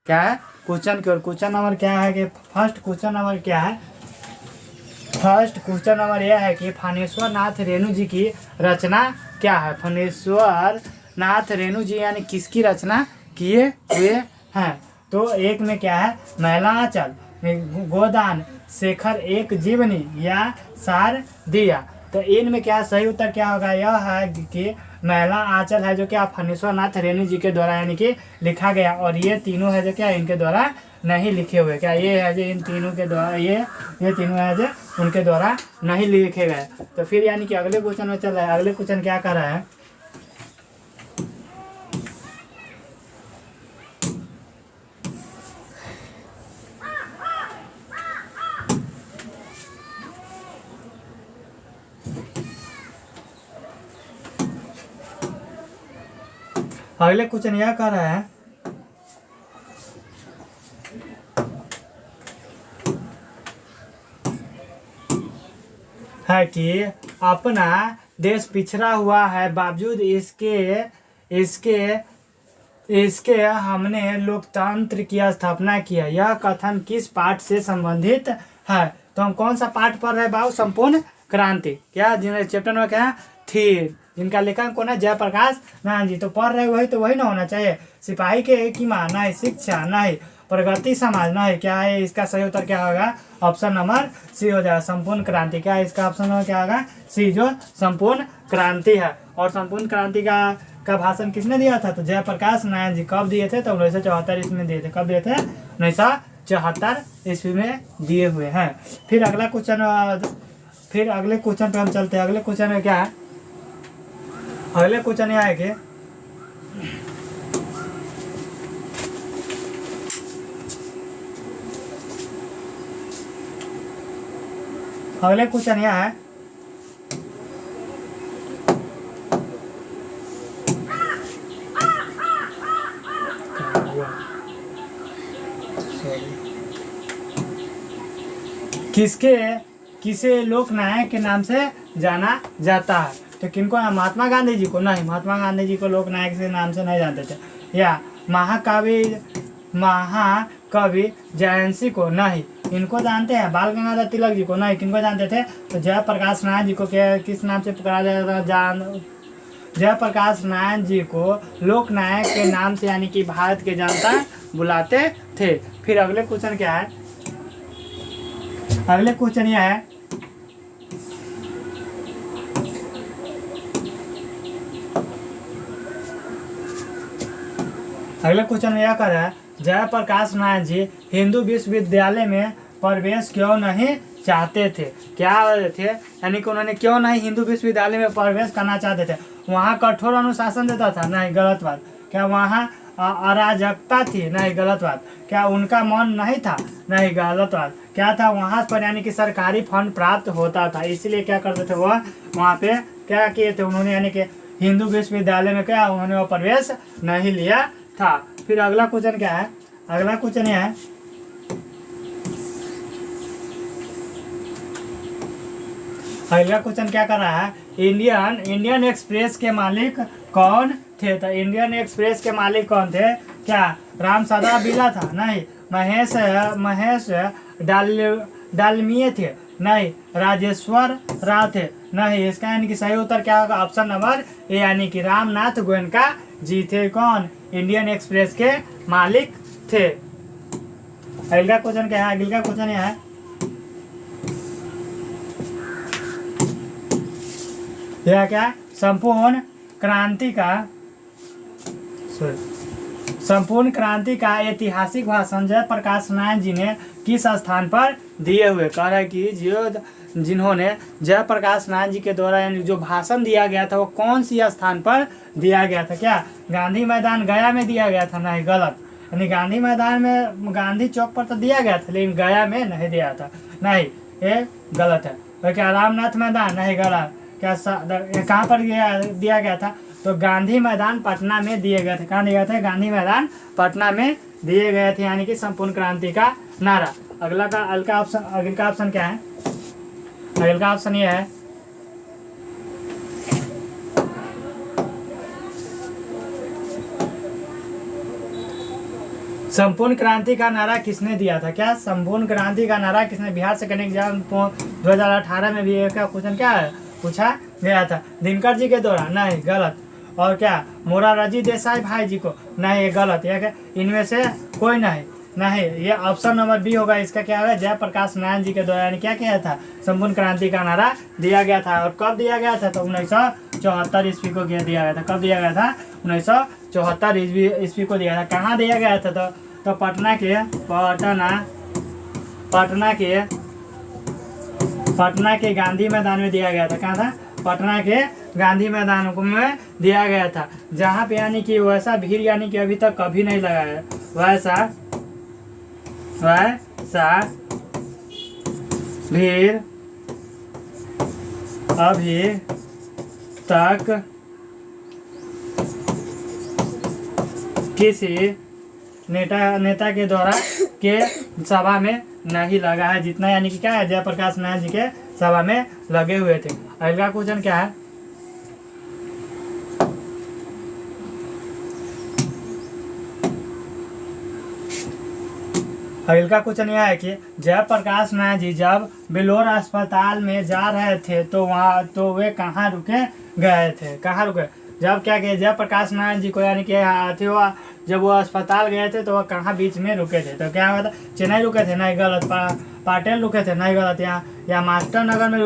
क्या है, क्वेश्चन की ओर। क्वेश्चन नंबर क्या है कि फर्स्ट क्वेश्चन नंबर क्या है, फर्स्ट क्वेश्चन नंबर यह है कि फणेश्वर नाथ रेणु जी की रचना क्या है। फणेश्वर नाथ रेणु जी यानी किसकी रचना किए हुए हैं। तो एक में क्या है, मैलांचल, गोदान, शेखर एक जीवनी या सार दिया। तो इनमें क्या सही उत्तर क्या होगा, यह है कि मैला आंचल है जो क्या फणेश्वर नाथ रेणु जी के द्वारा यानी कि लिखा गया, और ये तीनों है जो क्या इनके द्वारा नहीं लिखे हुए। क्या ये है जो इन तीनों के द्वारा ये तीनों है जो उनके द्वारा नहीं लिखे गए। तो फिर यानी कि अगले क्वेश्चन में चल रहा है। अगले क्वेश्चन क्या कर रहा है, अगले क्वेश्चन यह कर रहा है कि अपना देश पिछड़ा हुआ है, बावजूद इसके हमने लोकतंत्र की स्थापना किया। यह कथन किस पाठ से संबंधित है। तो हम कौन सा पाठ पढ़ रहे हैं बाबू, संपूर्ण क्रांति। क्या चैप्टर में क्या थी, जिनका लेखन कौन है, जयप्रकाश नारायण जी। तो पढ़ रहे वही, तो वही ना होना चाहिए। सिपाही के एक ही मां, नहीं शिक्षा, नहीं प्रगति समाज, नहीं। क्या है इसका सही उत्तर क्या होगा, ऑप्शन नंबर सी हो जाएगा, संपूर्ण क्रांति। क्या है इसका ऑप्शन नंबर क्या होगा, सी, जो संपूर्ण क्रांति है। और संपूर्ण क्रांति का भाषण किसने दिया था, तो जयप्रकाश नारायण जी। कब दिए थे, तो 1974 ईस्वी में दिए थे। कब दिए थे, 1974 ईस्वी में दिए हुए हैं। फिर अगला क्वेश्चन, फिर अगले क्वेश्चन पे हम चलते हैं। अगले क्वेश्चन में क्या है, अगले क्वेश्चन यह है कि अगले क्वेश्चन यह है, किसे लोक नायक के नाम से जाना जाता है। तो किनको, महात्मा गांधी जी को, नहीं महात्मा गांधी जी को लोक नायक के नाम से नहीं जानते थे। या महाकवि जयंती को, नहीं। इनको जानते हैं, बाल गंगाधर तिलक जी को, नहीं। किनको जानते थे, तो जयप्रकाश नारायण जी को किस नाम से पुकारा जाता था, जयप्रकाश नारायण जी को लोक नायक के नाम से यानी कि भारत के जनता बुलाते थे। फिर अगले क्वेश्चन क्या है, अगले क्वेश्चन यह है, अगले क्वेश्चन यह कर रहा है, जयप्रकाश नारायण जी हिंदू विश्वविद्यालय में प्रवेश क्यों नहीं चाहते थे। क्या थे, यानी कि उन्होंने क्यों नहीं हिंदू विश्वविद्यालय में प्रवेश करना चाहते थे। वहाँ कठोर अनुशासन देता था, नहीं गलत बात। क्या वहाँ अराजकता थी, नहीं गलत बात। क्या उनका मन नहीं था, नहीं गलत बात। क्या था, वहाँ पर यानी कि सरकारी फंड प्राप्त होता था, इसलिए क्या करते थे वह वहाँ पे क्या किए थे उन्होंने, यानी कि हिंदू विश्वविद्यालय में क्या उन्होंने वो प्रवेश नहीं लिया था। फिर अगला क्वेश्चन क्या है, अगला क्वेश्चन यह है, अगला क्वेश्चन क्या कर रहा है, इंडियन एक्सप्रेस के मालिक कौन थे। तो इंडियन एक्सप्रेस के मालिक कौन थे, क्या राम सदा बिला था, नहीं। महेश डालमिया थे, नहीं। राजेश्वर राव थे, नहीं। इसका यानी कि सही उत्तर क्या होगा, ऑप्शन नंबर ए, यानी कि रामनाथ गोयनका जी थे। कौन, इंडियन एक्सप्रेस के मालिक थे। अगला क्वेश्चन क्या है, अगला क्वेश्चन यह है, यह क्या, संपूर्ण क्रांति का ऐतिहासिक भाषण जयप्रकाश नारायण जी ने किस स्थान पर दिए हुए। कह रहा है कि जिन्होंने जयप्रकाश नारायण जी के द्वारा यानी जो भाषण दिया गया था वो कौन सी स्थान पर दिया गया था। क्या गांधी मैदान गया में दिया गया था, नहीं गलत। यानी गांधी मैदान में, गांधी चौक पर तो दिया गया था, लेकिन गया में नहीं दिया था, नहीं, ये गलत है। तो क्या रामनाथ मैदान, नहीं गलत। क्या कहाँ पर दिया गया था, तो गांधी मैदान पटना में दिए गए थे। कहाँ दिए गए थे, गांधी मैदान पटना में दिए गए थे, यानी कि संपूर्ण क्रांति का नारा। अगला ऑप्शन क्या है, अगला ऑप्शन ये है, संपूर्ण क्रांति का नारा किसने दिया था? क्या संपूर्ण क्रांति का नारा किसने? बिहार से करने एग्जाम 2018 में भी एक क्वेश्चन क्या है पूछा गया था। दिनकर जी के द्वारा? नहीं, गलत। और क्या मोरारजी देसाई भाई जी को? नहीं, ये गलत। यह क्या इनमें से कोई नहीं? नहीं, ये ऑप्शन नंबर बी होगा। इसका क्या होगा? जयप्रकाश नारायण जी के द्वारा यानी क्या किया था? संपूर्ण क्रांति का नारा दिया गया था। और कब दिया गया था? तो 1974 ईस्वी को दिया गया था। कब दिया गया था? 1974 ईस्वी को दिया था। कहाँ दिया गया था? तो पटना के गांधी मैदान में दिया गया था। कहाँ था? पटना के गांधी मैदान में दिया गया था, जहाँ पे यानी कि वैसा भीड़ यानी कि अभी तक कभी नहीं लगा है। वैसा भीड़ अभी तक किसी नेता के द्वारा के सभा में नहीं लगा है, जितना यानी कि क्या है जयप्रकाश नारायण जी के सभा में लगे हुए थे। अगला क्वेश्चन क्या है? अगला क्वेश्चन यह है कि जयप्रकाश नारायण जी जब बेलोर अस्पताल में जा रहे थे तो वे कहाँ रुके गए थे? कहाँ रुके? जब क्या किया जयप्रकाश नारायण जी को यानी कि जब वो अस्पताल गए थे तो वह कहाँ बीच में रुके थे? तो क्या हुआ था? चेन्नई रुके थे? नहीं, गलत। पाटिल रुके थे? नहीं, गलत। या मास्टर नगर में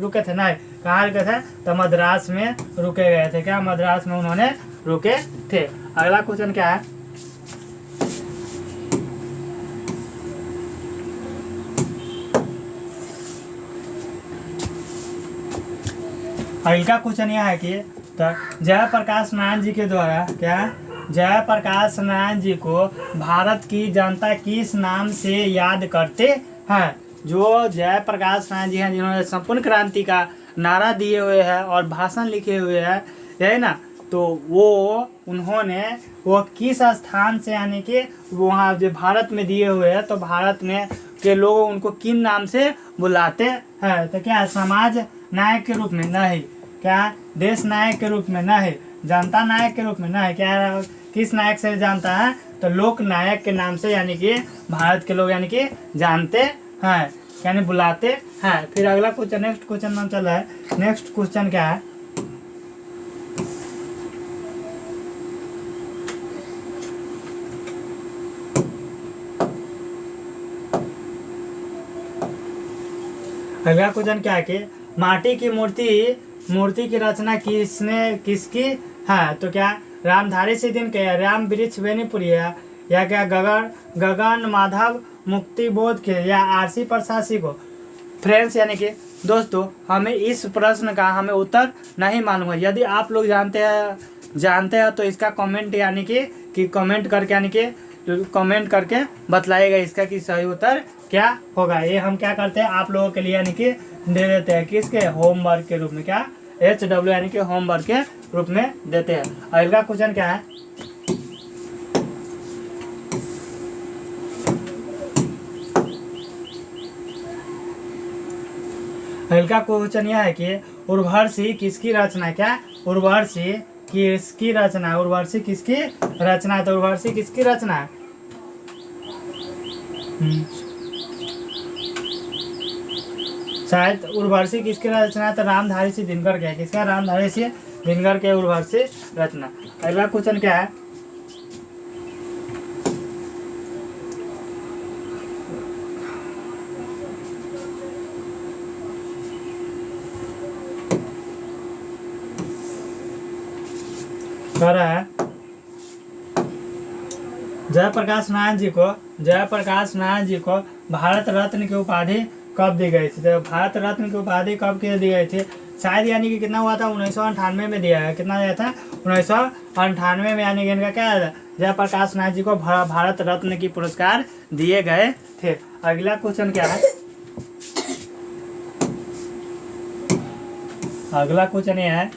रुके थे? नहीं। कहाँ रुके थे? तो मद्रास में रुके गए थे। क्या मद्रास में उन्होंने रुके थे? अगला क्वेश्चन क्या है? अगला क्वेश्चन यह है कि जयप्रकाश नारायण जी के द्वारा जयप्रकाश नारायण जी को भारत की जनता किस नाम से याद करते हैं? जो जयप्रकाश नारायण जी हैं जिन्होंने संपूर्ण क्रांति का नारा दिए हुए हैं और भाषण लिखे हुए हैं, है ना, तो उन्होंने वो किस स्थान से यानी कि वहाँ जो भारत में दिए हुए हैं, तो भारत में के लोग उनको किन नाम से बुलाते हैं? तो क्या समाज नायक के रूप में? नहीं। क्या देश नायक के रूप में? नहीं। जनता नायक के रूप में? नहीं। क्या किस नायक से जानता है? तो लोक नायक के नाम से यानी कि भारत के लोग यानी कि जानते हैं, यानी बुलाते हैं। फिर अगला क्वेश्चन, नेक्स्ट क्वेश्चन नाम चल रहा है। नेक्स्ट क्वेश्चन क्या है? अगला क्वेश्चन क्या है कि माटी की मूर्ति की रचना किसकी है? तो क्या रामधारी सिंह के, राम वृक्ष बेनीपुरी है, या क्या गगन माधव मुक्तिबोध के, या आरसी प्रसाद को? फ्रेंड्स यानी कि दोस्तों, हमें इस प्रश्न का उत्तर नहीं मालूम है। यदि आप लोग जानते हैं तो इसका कमेंट यानी कि कमेंट करके यानी कि कमेंट करके बतलाइएगा इसका कि सही उत्तर क्या होगा। ये हम क्या करते हैं आप लोगों के लिए यानी कि दे देते हैं, किसके? होमवर्क के रूप में। क्या HW यानी कि होमवर्क के रूप में देते हैं। अगला क्वेश्चन क्या है? अगला क्वेश्चन यह है कि उर्वशी किसकी रचना? क्या उर्वशी किसकी रचना? उर्वशी किसकी रचना? तो उर्वशी किसकी रचना है? शायद उर्वशी किसकी रचना है? तो रामधारी सिंह दिनकर के। किसका? रामधारी सिंह दिनकर के उर्वशी रचना। अगला क्वेश्चन क्या है? कह रहा है जयप्रकाश नारायण जी को भारत रत्न की उपाधि कब दी गई थी? तो भारत रत्न की उपाधि कब के दी गई थी? शायद यानी कि कितना हुआ था? 1998 में दिया है। कितना दिया था? 1998 में, यानी कि इनका क्या है? जयप्रकाश नारायण जी को भारत रत्न की पुरस्कार दिए गए थे। अगला क्वेश्चन क्या है? अगला क्वेश्चन ये है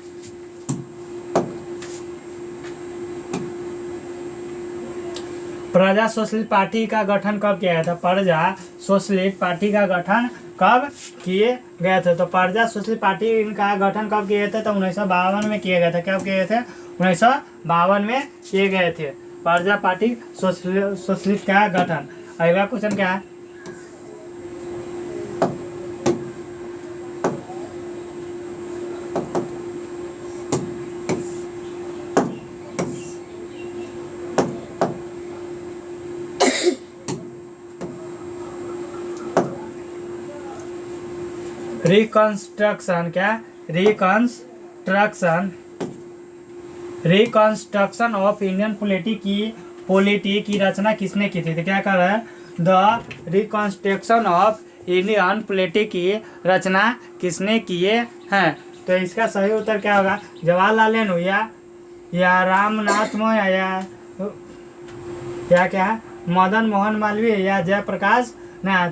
प्रजा सोशलिस्ट पार्टी का गठन कब किया गया था? प्रजा सोशलिस्ट पार्टी का गठन कब किए गए थे? तो प्रजा सोशलिस्ट पार्टी का गठन कब किए थे? तो 1952 में किए गए थे। कब किए गए थे? 1952 में किए गए थे। प्रजापार्टी सोशलिस्ट का गठन। अगला क्वेश्चन क्या है? रिकंस्ट्रक्शन क्या? रिकंस्ट्रक्शन ऑफ इंडियन पॉलिटी की रचना किसने की थी? तो क्या कर रहा है? The reconstruction of Indian polity की रचना किसने किए हैं? तो इसका सही उत्तर क्या होगा? जवाहरलाल नेहरू या रामनाथ मोहन या क्या मदन मोहन मालवीय या जयप्रकाश नारायण।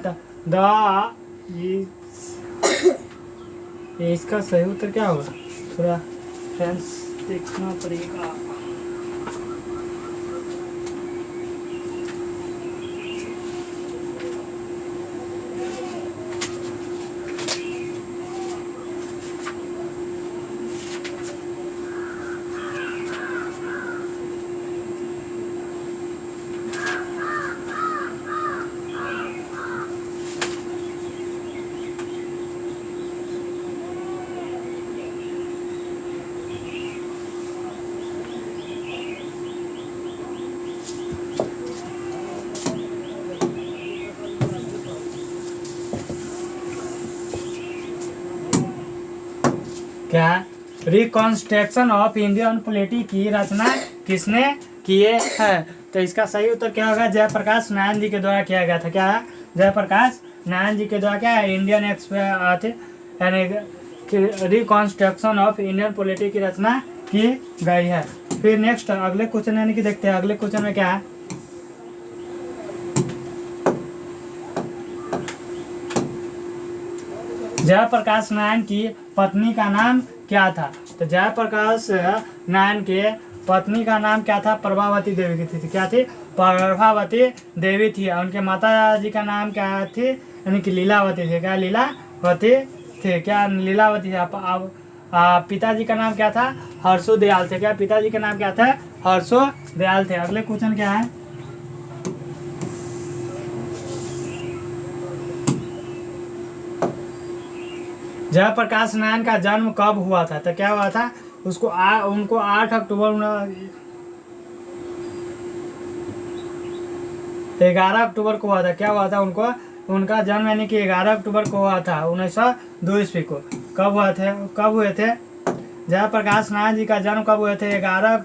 इसका सही उत्तर क्या होगा? थोड़ा फ्रेंड्स देखना पड़ेगा। क्या? रिकंस्ट्रक्शन ऑफ इंडियन पॉलिटी की रचना किसने किए हैं? तो इसका सही उत्तर क्या होगा? जयप्रकाश नारायण जी के द्वारा किया गया था। क्या? जयप्रकाश नारायण जी के द्वारा क्या है? इंडियन यानी रिकंस्ट्रक्शन ऑफ इंडियन पॉलिटी की रचना की गई है। फिर नेक्स्ट अगले क्वेश्चन यानी कि देखते हैं अगले क्वेश्चन में क्या है। जयप्रकाश नारायण की पत्नी का नाम क्या था? तो जयप्रकाश नारायण के पत्नी का नाम क्या था? प्रभावती देवी की थी। क्या थी? प्रभावती देवी थी। उनके माता जी का नाम क्या थी? यानी कि लीलावती थी। क्या? लीलावती थे। क्या? लीलावती थी। पिताजी का नाम क्या था? हर्षो दयाल थे। क्या? पिताजी का नाम क्या था? हर्षो दयाल थे। अगले क्वेश्चन क्या है? जयप्रकाश नारायण का जन्म कब हुआ था? तो क्या हुआ था? उनको 8 अक्टूबर 11 अक्टूबर को हुआ था। क्या हुआ था? उनका जन्म यानी कि 11 अक्टूबर को हुआ था 1902 ईस्वी को। कब हुए थे? जयप्रकाश नारायण जी का जन्म कब हुए थे? 11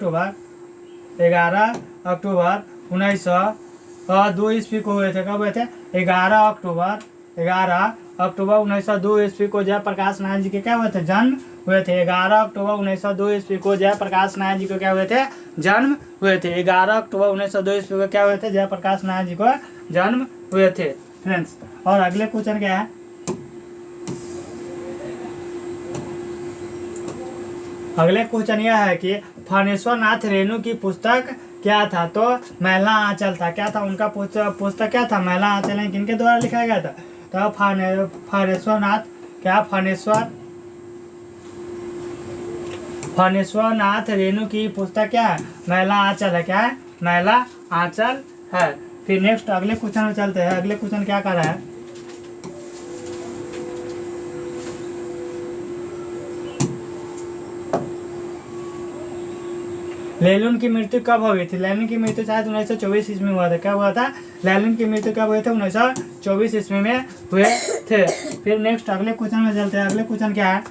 अक्टूबर 1902 ईस्वी को हुए थे। कब हुए थे? 11 अक्टूबर 1902 ईस्वी को जयप्रकाश नारायण जी के क्या हुए थे? जन्म हुए थे। 11 अक्टूबर 1902 ईस्वी को जयप्रकाश नारायण जी को क्या हुए थे? जन्म हुए थे। 11 अक्टूबर 1902 ईस्वी को क्या हुए थे? जयप्रकाश नारायण जी को जन्म हुए थे फ्रेंड्स। और अगले क्वेश्चन क्या है? अगले क्वेश्चन यह है कि फणेश्वर नाथ रेणु की पुस्तक क्या था? तो महिला आंचल था। क्या था? उनका पुस्तक क्या था? महिला आंचल। किनके द्वारा लिखा गया था? तो फणेश्वर नाथ क्या? फणेश्वर नाथ रेणु की पुस्तक क्या है? महिला आंचल है। क्या है? महिला आंचल है। फिर नेक्स्ट अगले क्वेश्चन में चलते हैं। अगले क्वेश्चन क्या कर रहा है? लेनिन की मृत्यु कब हुई थी? लेनिन की मृत्यु शायद 1924 ईस्वी में हुआ था। क्या हुआ था? लेनिन की मृत्यु कब हुई थी? 1924 ईस्वी में हुए थे। फिर नेक्स्ट अगले क्वेश्चन में चलते हैं। अगले क्वेश्चन क्या है?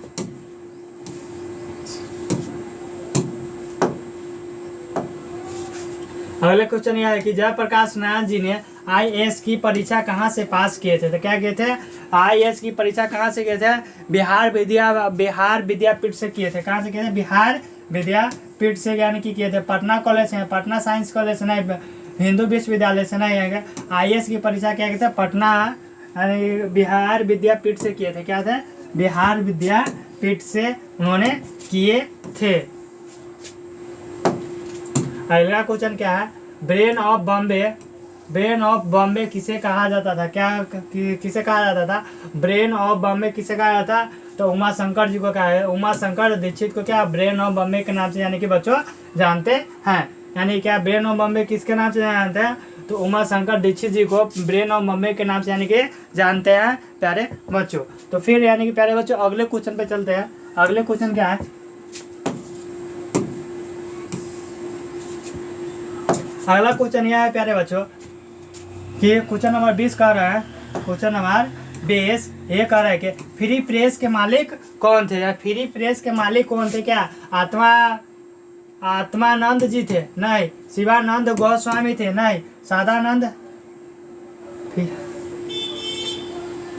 अगले क्वेश्चन यह है कि जयप्रकाश नारायण जी ने IAS की परीक्षा कहाँ से पास किए थे? तो क्या किए थे? IAS की परीक्षा कहाँ से किए थे? बिहार विद्यापीठ से किए थे। कहाँ से किए थे? बिहार विद्यापीठ से यानी कि किए थे। पटना कॉलेज है, पटना साइंस कॉलेज से नहीं, हिंदू विश्वविद्यालय से नहीं है। IAS की परीक्षा क्या किए थे? पटना यानी बिहार विद्यापीठ से किए थे। क्या थे? बिहार विद्यापीठ से उन्होंने किए थे। अगला क्वेश्चन क्या है? ब्रेन ऑफ बॉम्बे किसे कहा जाता था? किसे कहा जाता था? ब्रेन ऑफ बॉम्बे किसे कहा जाता? तो उमा शंकर जी को कहा है। उमा शंकर दीक्षित को क्या ब्रेन ऑफ बॉम्बे के नाम से यानी कि बच्चों जानते हैं। यानी क्या ब्रेन ऑफ बॉम्बे किसके नाम से जानते हैं? तो उमा शंकर दीक्षित जी को ब्रेन ऑफ बॉम्बे के नाम से यानी कि जानते हैं प्यारे बच्चों। तो फिर यानी कि प्यारे बच्चों अगले क्वेश्चन पे चलते हैं। अगले क्वेश्चन क्या है? अगला क्वेश्चन यह है प्यारे बच्चों कि क्वेश्चन नंबर 20 कह रहा है, क्वेश्चन नंबर 20 ये कह रहा है कि फ्री प्रेस के मालिक कौन थे? या फ्री प्रेस के मालिक कौन थे? क्या आत्मानंद जी थे? नहीं। शिवानंद गोस्वामी थे? नहीं। सदानंद?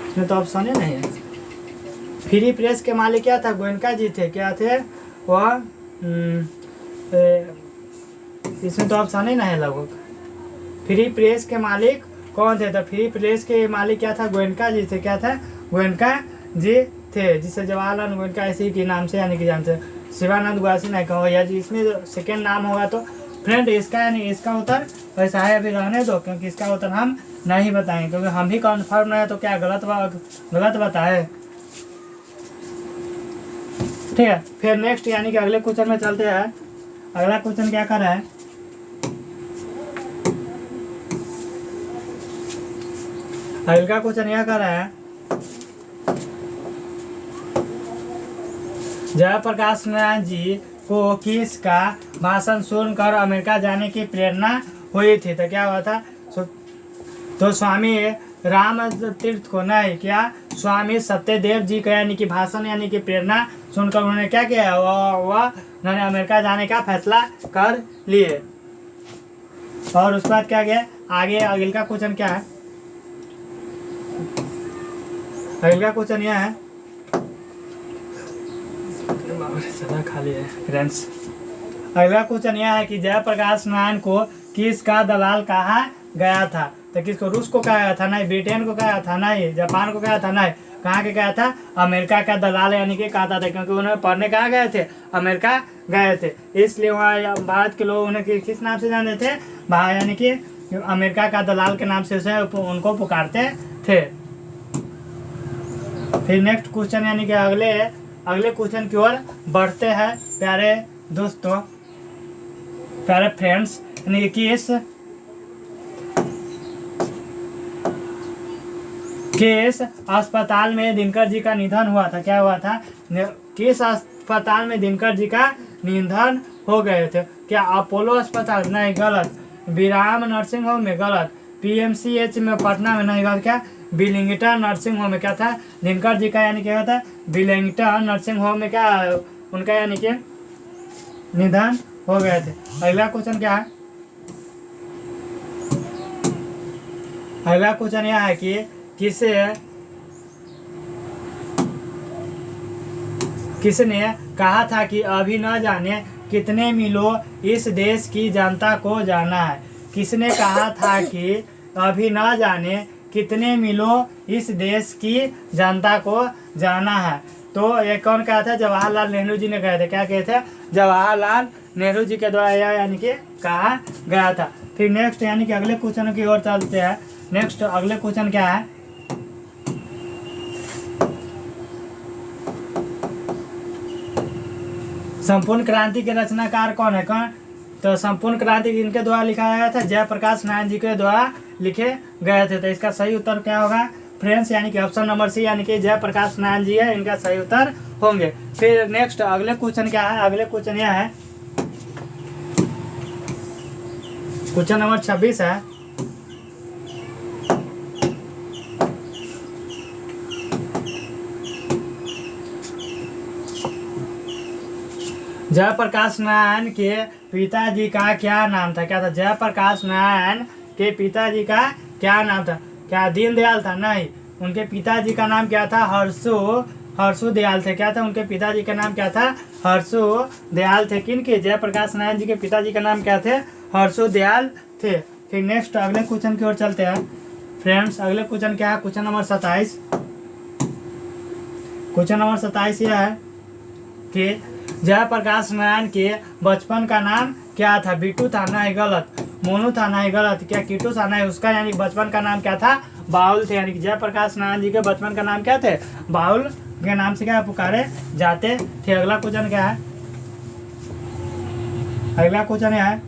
इसमें तो ऑप्शन ही नहीं है। फ्री प्रेस के मालिक क्या था? गोयनका जी थे। क्या थे वह? इसमें तो ऑप्शन ही नहीं है लगभग। फ्री प्रेस के मालिक कौन थे? तो फ्री प्रेस के मालिक क्या था? गोयनका जी थे। क्या था? गोयनका जी थे, जिसे जवाहरलाल गोयनका इसी के नाम से यानी कि जानते हैं। शिवानंद गोस्वामी नहीं कहो या जी, इसमें सेकेंड नाम होगा तो फ्रेंड इसका यानी इसका उत्तर वैसा है, अभी रहने दो, क्योंकि इसका उत्तर हम नहीं बताएंगे, क्योंकि हम ही कन्फर्म नहीं है तो क्या गलत बताए। ठीक है, फिर नेक्स्ट यानी कि अगले क्वेश्चन में चलते हैं। अगला क्वेश्चन क्या कर रहा है? अगला क्वेश्चन यह कर रहा है, जयप्रकाश नारायण जी को किसका भाषण सुनकर अमेरिका जाने की प्रेरणा हुई थी? तो क्या हुआ था? तो स्वामी राम तीर्थ को नहीं, क्या स्वामी सत्यदेव जी का यानी कि भाषण यानी कि प्रेरणा सुनकर उन्होंने क्या किया? उन्होंने अमेरिका जाने का फैसला कर लिए। और उसके बाद क्या गया आगे? अगला क्वेश्चन क्या है? अगला क्वेश्चन यह है, खाली है फ्रेंड्स। अगला क्वेश्चन यह है कि जयप्रकाश नारायण को किसका दलाल कहा गया था? तो किसको? रूस को कहा था? नहीं। ब्रिटेन को कहा था? नहीं। जापान को कहा था? नहीं। कहाँ के कहा था? अमेरिका का दलाल यानी कि कहा था, क्योंकि उन्होंने पढ़ने कहाँ गए थे? अमेरिका गए थे, इसलिए वहाँ भारत के लोग उन्हें किस नाम से जानते थे? यानी कि अमेरिका का दलाल के नाम से उसे उनको पुकारते थे। फिर नेक्स्ट क्वेश्चन यानी कि अगले क्वेश्चन की ओर बढ़ते हैं प्यारे दोस्तों, प्यारे फ्रेंड्स। यानी कि किस अस्पताल में दिनकर जी का निधन हुआ था? क्या हुआ था? किस अस्पताल में दिनकर जी का निधन हो गए थे? क्या अपोलो अस्पताल? नहीं, गलत। विराम नर्सिंग होम में? गलत। PMCH में पटना में? नहीं, गलत। क्या विलिंगटन नर्सिंग होम में क्या था? दिनकर जी का यानी क्या होता है? विलिंगटन नर्सिंग होम में क्या उनका यानी कि निधन हो गए थे। अगला क्वेश्चन क्या है? अगला क्वेश्चन यह है कि किसने कहा था कि अभी न जाने कितने मीलों इस देश की जनता को जाना है? किसने कहा था कि अभी न जाने कितने मीलों इस देश की जनता को जाना है? तो ये कौन कहा था? जवाहरलाल नेहरू जी ने कहे थे। क्या कहे थे? जवाहरलाल नेहरू जी के द्वारा यह यानी कि कहा गया था। फिर नेक्स्ट यानी कि अगले क्वेश्चन की ओर चलते हैं। नेक्स्ट अगले क्वेश्चन क्या है? संपूर्ण क्रांति के रचनाकार कौन है? कौन? तो संपूर्ण क्रांति इनके द्वारा लिखा गया था, जयप्रकाश नारायण जी के द्वारा लिखे गए थे। तो इसका सही उत्तर क्या होगा फ्रेंड्स? यानी कि ऑप्शन नंबर सी यानी कि जयप्रकाश नारायण जी है, इनका सही उत्तर होंगे। फिर नेक्स्ट अगले क्वेश्चन क्या है? अगले क्वेश्चन यह है, क्वेश्चन नंबर 26 है। जयप्रकाश नारायण के पिताजी का क्या नाम था? क्या था? जयप्रकाश नारायण के पिताजी का क्या नाम था? क्या दीनदयाल था? नहीं। उनके पिताजी का नाम क्या था? हर्षु दयाल थे। क्या था? उनके पिताजी का नाम क्या था? हर्षु दयाल थे। किनके? जयप्रकाश नारायण जी के पिताजी का नाम क्या थे? हर्षु दयाल थे। फिर नेक्स्ट अगले क्वेश्चन की ओर चलते हैं फ्रेंड्स। अगले क्वेश्चन क्या है? Question number 27। क्वेश्चन नंबर 27 यह है कि जयप्रकाश नारायण के बचपन का नाम क्या था? बिट्टू था? नहीं, गलत। मोनू था? नहीं, गलत। क्या कीटू था? नहीं। उसका यानी बचपन का नाम क्या था? बाउल थे। यानी कि जयप्रकाश नारायण जी के बचपन का नाम क्या थे? बाउल के नाम से क्या पुकारे जाते थे। अगला क्वेश्चन क्या है? अगला क्वेश्चन है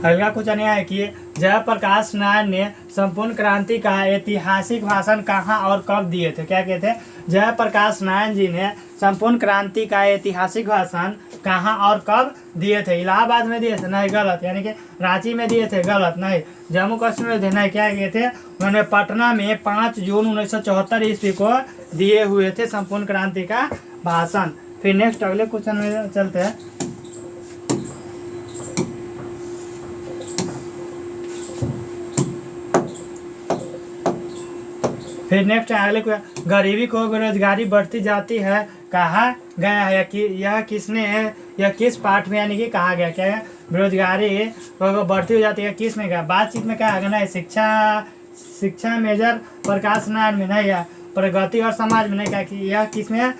अगला क्वेश्चन यह है कि जयप्रकाश नारायण ने संपूर्ण क्रांति का ऐतिहासिक भाषण कहाँ और कब दिए थे। क्या कहते हैं, जयप्रकाश नारायण जी ने संपूर्ण क्रांति का ऐतिहासिक भाषण कहाँ और कब दिए थे। इलाहाबाद में दिए थे, नहीं गलत, यानी कि रांची में दिए थे, गलत, नहीं जम्मू कश्मीर में थे, नहीं क्या किए थे, उन्होंने पटना में 5 जून 1974 ईस्वी को दिए हुए थे संपूर्ण क्रांति का भाषण। फिर नेक्स्ट अगले क्वेश्चन में चलते हैं। फिर नेक्स्ट अगले को, गरीबी को बेरोजगारी बढ़ती जाती है कहा गया है कि यह किसने है, यह किस पाठ में यानी कि कहा गया। क्या है, बेरोजगारी बढ़ती हो जाती है, किसने कहा, बातचीत में कहा गया, नहीं शिक्षा मेजर प्रकाश नारायण में नहीं है, प्रगति और समाज में नहीं कहा कि यह किसमें